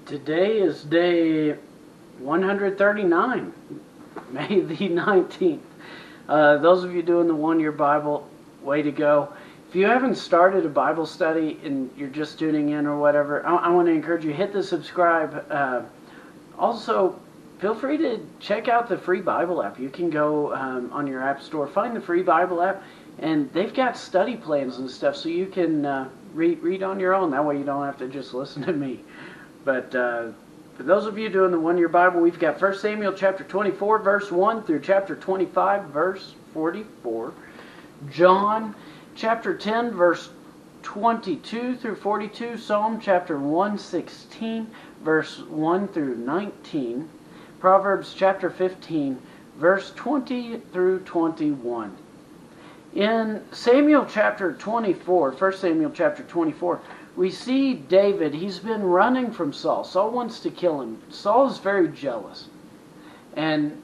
Today is day 139, May the 19th. Those of you doing the one-year Bible, way to go. If you haven't started a Bible study and you're just tuning in or whatever, I want to encourage you, hit the subscribe. Also, feel free to check out the free Bible app. You can go on your app store, find the free Bible app, and they've got study plans and stuff so you can read on your own. That way you don't have to just listen to me. But for those of you doing the one-year Bible, we've got 1 Samuel chapter 24, verse 1 through chapter 25, verse 44. John chapter 10, verse 22 through 42. Psalm chapter 116, verse 1 through 19. Proverbs chapter 15, verse 20 through 21. In Samuel chapter 24, 1 Samuel chapter 24, we see David. He's been running from Saul. Saul wants to kill him. Saul is very jealous. And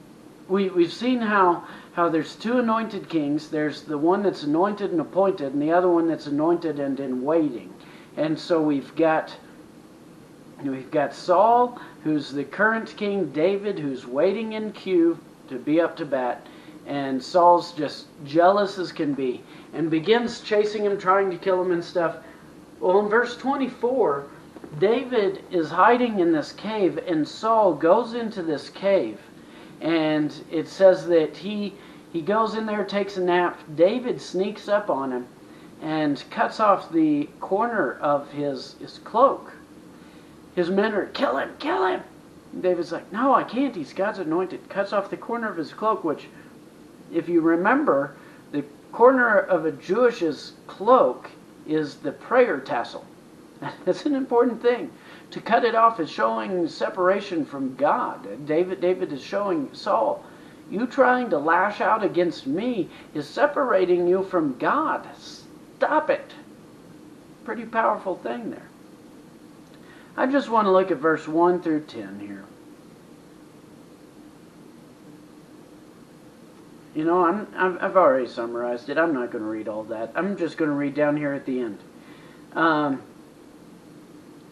we've seen how there's two anointed kings. There's the one that's anointed and appointed, and the other one that's anointed and in waiting. And so we've got Saul, who's the current king, David, who's waiting in queue to be up to bat. And Saul's just jealous as can be and begins chasing him, trying to kill him and stuff. Well, in verse 24, David is hiding in this cave, and Saul goes into this cave. And it says that he goes in there, takes a nap. David sneaks up on him and cuts off the corner of his cloak. His men are, kill him, kill him. And David's like, no, I can't. He's God's anointed. Cuts off the corner of his cloak, which, if you remember, the corner of a Jewish's cloak is the prayer tassel. That's an important thing. To cut it off is showing separation from God. David is showing Saul, you trying to lash out against me is separating you from God. Stop it. Pretty powerful thing there. I just want to look at verse 1 through 10 here. You know, I've already summarized it. I'm not going to read all that. I'm just going to read down here at the end.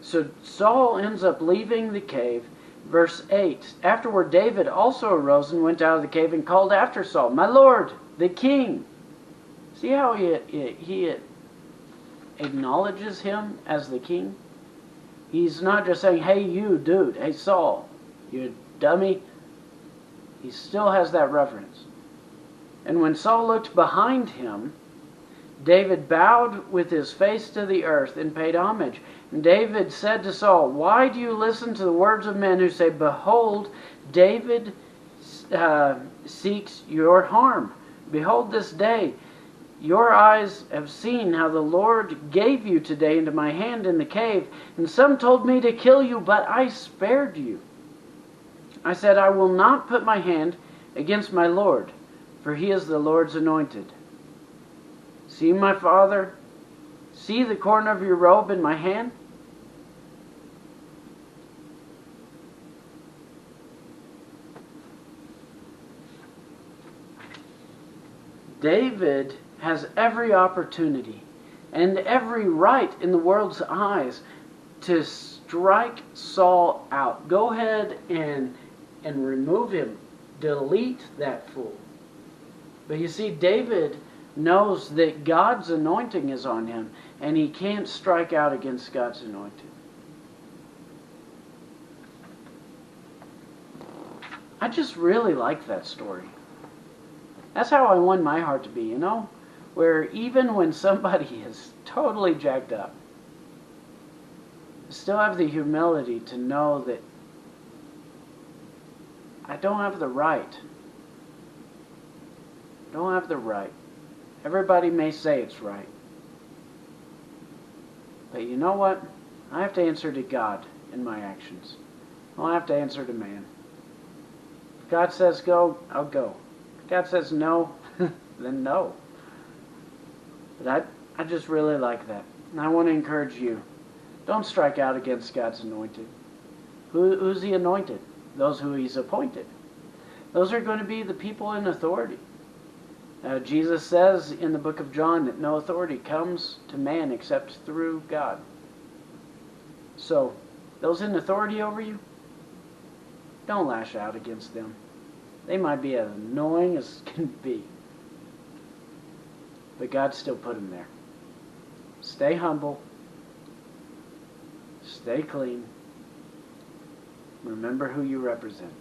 So Saul ends up leaving the cave. Verse 8. Afterward, David also arose and went out of the cave and called after Saul, my lord, the king. See how he acknowledges him as the king? He's not just saying, hey, you dude, hey, Saul, you dummy. He still has that reverence. And when Saul looked behind him, David bowed with his face to the earth and paid homage. And David said to Saul, why do you listen to the words of men who say, behold, David seeks your harm. Behold, this day your eyes have seen how the Lord gave you today into my hand in the cave. And some told me to kill you, but I spared you. I said, I will not put my hand against my Lord, for he is the Lord's anointed. See, my father, see the corner of your robe in my hand? David has every opportunity and every right in the world's eyes to strike Saul out. Go ahead and remove him. Delete that fool. But you see, David knows that God's anointing is on him, and he can't strike out against God's anointing. I just really like that story. That's how I want my heart to be, you know? Where even when somebody is totally jacked up, I still have the humility to know that I don't have the right. Don't have the right. Everybody may say it's right. But you know what? I have to answer to God in my actions. I don't have to answer to man. If God says go, I'll go. If God says no, then no. But I just really like that. And I want to encourage you. Don't strike out against God's anointed. Who's he anointed? Those who he's appointed. Those are going to be the people in authority. Jesus says in the book of John that no authority comes to man except through God. So Those in authority over you, don't lash out against them. They might be as annoying as can be. But God still put them there. Stay humble. Stay clean. Remember who you represent.